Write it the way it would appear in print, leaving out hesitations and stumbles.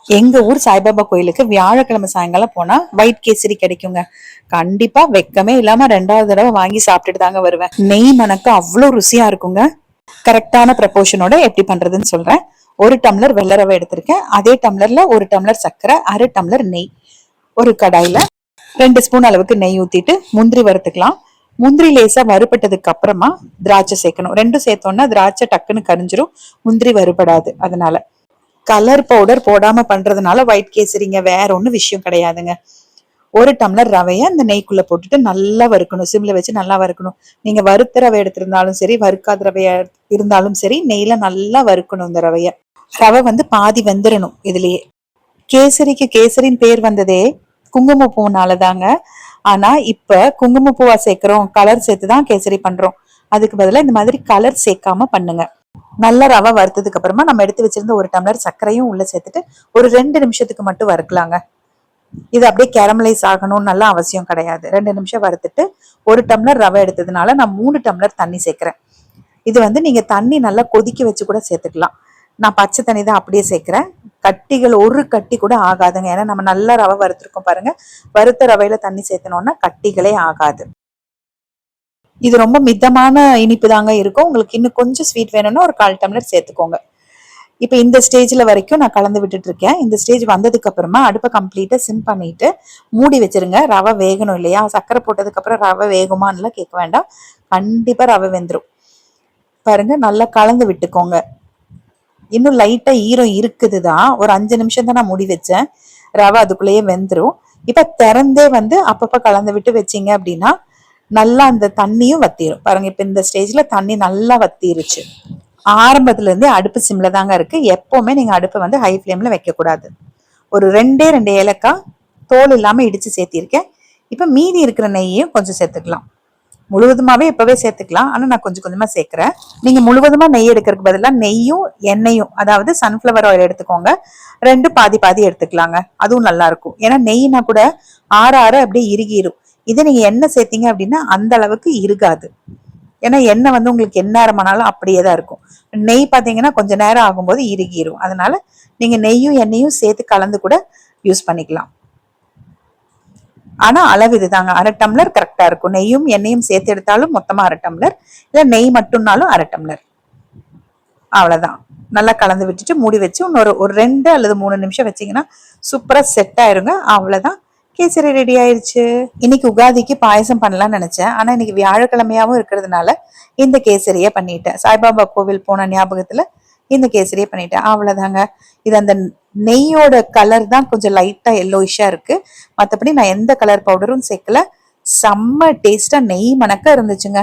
எங்க ஊர் சாய்பாபா கோயிலுக்கு வியாழக்கிழமை சாயங்காலம் போனா ஒயிட் கேசரி கிடைக்குங்க. கண்டிப்பா வெக்கமே இல்லாம 2வது தடவை வாங்கி சாப்பிட்டுட்டு தாங்க வருவேன். நெய் மணக்க அவ்வளவு ருசியா இருக்குங்க. கரெக்டான ப்ரப்போர்ஷனோட எப்படி பண்றதுன்னு சொல்றேன். 1 டம்ளர் வெள்ளை ரவை எடுத்திருக்கேன். அதே டம்ளர்ல 1 டம்ளர் சர்க்கரை, அரை டம்ளர் நெய். ஒரு கடாயில 2 ஸ்பூன் அளவுக்கு நெய் ஊத்திட்டு முந்திரி வறுத்துக்கலாம். முந்திரி லேசா வறுபட்டதுக்கு அப்புறமா திராட்சை சேர்க்கணும். ரெண்டும் சேர்த்தோம்னா திராட்சை டக்குன்னு கரிஞ்சிரும், முந்திரி வறுபடாது. அதனால கலர் பவுடர் போடாம பண்றதுனால ஒயிட் கேசரிங்க, வேற ஒண்ணும் விஷயம் கிடையாதுங்க. 1 டம்ளர் ரவைய அந்த நெய்க்குள்ள போட்டுட்டு நல்லா வறுக்கணும். சிம்ல வச்சு நல்லா வறுக்கணும். நீங்க வறுத்த ரவை எடுத்திருந்தாலும் சரி, வறுக்காத ரவையா இருந்தாலும் சரி, நெய்ல நல்லா வறுக்கணும் இந்த ரவைய. ரவை பாதி வெந்துடணும் இதுலயே. கேசரிக்கு கேசரின்னு பேர் வந்ததே குங்குமப்பூனாலதாங்க. ஆனா இப்ப குங்குமப்பூவா சேர்க்கிறோம், கலர் சேர்த்துதான் கேசரி பண்றோம். அதுக்கு பதிலா இந்த மாதிரி கலர் சேர்க்காம பண்ணுங்க. நல்ல ரவை வறுத்ததுக்கு அப்புறமா நம்ம எடுத்து வச்சிருந்த 1 டம்ளர் சர்க்கரையும் உள்ள சேர்த்துட்டு ஒரு 2 நிமிஷத்துக்கு மட்டும் வறுக்கலாங்க. இது அப்படியே கேரமலைஸ் ஆகணும்னு நல்லா அவசியம் கிடையாது. 2 நிமிஷம் வறுத்துட்டு 1 டம்ளர் ரவை எடுத்ததுனால நான் 3 டம்ளர் தண்ணி சேர்க்கிறேன். இது நீங்க தண்ணி நல்லா கொதிக்க வச்சு கூட சேர்த்துக்கலாம். நான் பச்சை தண்ணி தான் அப்படியே சேர்க்கிறேன். கட்டிகள் ஒரு கட்டி கூட ஆகாதுங்க. ஏன்னா நம்ம நல்லா ரவை வறுத்துருக்கோம் பாருங்க. வறுத்த ரவையில தண்ணி சேர்த்தனோம்னா கட்டிகளே ஆகாது. இது ரொம்ப மிதமான இனிப்பு தாங்க இருக்கும். உங்களுக்கு இன்னும் கொஞ்சம் ஸ்வீட் வேணும்னா ஒரு 1/4 டம்ளர் சேர்த்துக்கோங்க. இப்ப இந்த ஸ்டேஜ்ல வரைக்கும் நான் கலந்து விட்டுட்டு இருக்கேன். இந்த ஸ்டேஜ் வந்ததுக்கு அப்புறமா அடுப்பை கம்ப்ளீட்டா சிம் பண்ணிட்டு மூடி வச்சிருங்க. ரவை வேகணும் இல்லையா? சர்க்கரை போட்டதுக்கு அப்புறம் ரவை வேகுமான்னு கேட்க வேண்டாம். கண்டிப்பா ரவை வெந்துடும். பாருங்க, நல்லா கலந்து விட்டுக்கோங்க. இன்னும் லைட்டா ஈரம் இருக்குதுதான். ஒரு 5 நிமிஷம் தான் நான் மூடி வச்சேன். ரவை அதுக்குள்ளேயே வெந்துடும். இப்ப திறந்தே அப்பப்ப கலந்து விட்டு வச்சீங்க அப்படின்னா நல்லா அந்த தண்ணியும் வத்திரும். பாருங்க, இப்ப இந்த ஸ்டேஜ்ல தண்ணி நல்லா வத்திருச்சு. ஆரம்பத்துல இருந்தே அடுப்பு சிம்ல தாங்க இருக்கு. எப்பவுமே நீங்க அடுப்பை ஹை ஃபிளேம்ல வைக்க கூடாது. ஒரு 2 ஏலக்காய் தோல் இல்லாம இடிச்சு சேர்த்திருக்கேன். இப்ப மீதி இருக்கிற நெய்யையும் கொஞ்சம் சேர்த்துக்கலாம். முழுவதுமாவே இப்பவே சேர்த்துக்கலாம். ஆனா நான் கொஞ்சம் கொஞ்சமா சேர்க்கிறேன். நீங்க முழுவதுமா நெய் எடுக்கிறதுக்கு பதிலா நெய்யும் எண்ணெயும், அதாவது சன்ஃபிளவர் ஆயில் எடுத்துக்கோங்க. 2 பாதி பாதி எடுத்துக்கலாங்க. அதுவும் நல்லா இருக்கும். ஏன்னா நெய்னா கூட ஆற ஆற அப்படியே இறுகிரும். இதை நீங்க எண்ணெய் சேர்த்தீங்க அப்படின்னா அந்த அளவுக்கு இருக்காது. ஏன்னா எண்ணெய் உங்களுக்கு எந்நேரமானாலும் அப்படியே தான் இருக்கும். நெய் பாத்தீங்கன்னா கொஞ்ச நேரம் ஆகும்போது இறுகிரும். அதனால நீங்க நெய்யும் எண்ணெயும் சேர்த்து கலந்து கூட யூஸ் பண்ணிக்கலாம். ஆனா அளவு இதுதாங்க, 1/2 டம்ளர் கரெக்டா இருக்கும். நெய்யும் எண்ணெயும் சேர்த்து எடுத்தாலும் மொத்தமா 1/2 டம்ளர், இல்ல நெய் மட்டும்னாலும் 1/2 டம்ளர். அவ்வளவுதான். நல்லா கலந்து விட்டுட்டு மூடி வச்சு ஒரு 2 அல்லது 3 நிமிஷம் வச்சீங்கன்னா சூப்பரா செட் ஆயிருங்க. அவ்வளவுதான், கேசரி ரெடி ஆயிருச்சு. இன்னைக்கு உகாதிக்கு பாயசம் பண்ணலாம்னு நினைச்சேன். ஆனா இன்னைக்கு வியாழக்கிழமையாவும் இருக்கிறதுனால இந்த கேசரியை பண்ணிட்டேன். சாய்பாபா கோவில் போன ஞாபகத்துல இந்த கேசரியை பண்ணிட்டேன். அவ்வளவுதாங்க. இது அந்த நெய்யோட கலர் தான் கொஞ்சம் லைட்டா எல்லோயிஷா இருக்கு. மற்றபடி நான் எந்த கலர் பவுடரும் சேர்க்கல. செம்ம டேஸ்டா நெய் மணக்க இருந்துச்சுங்க.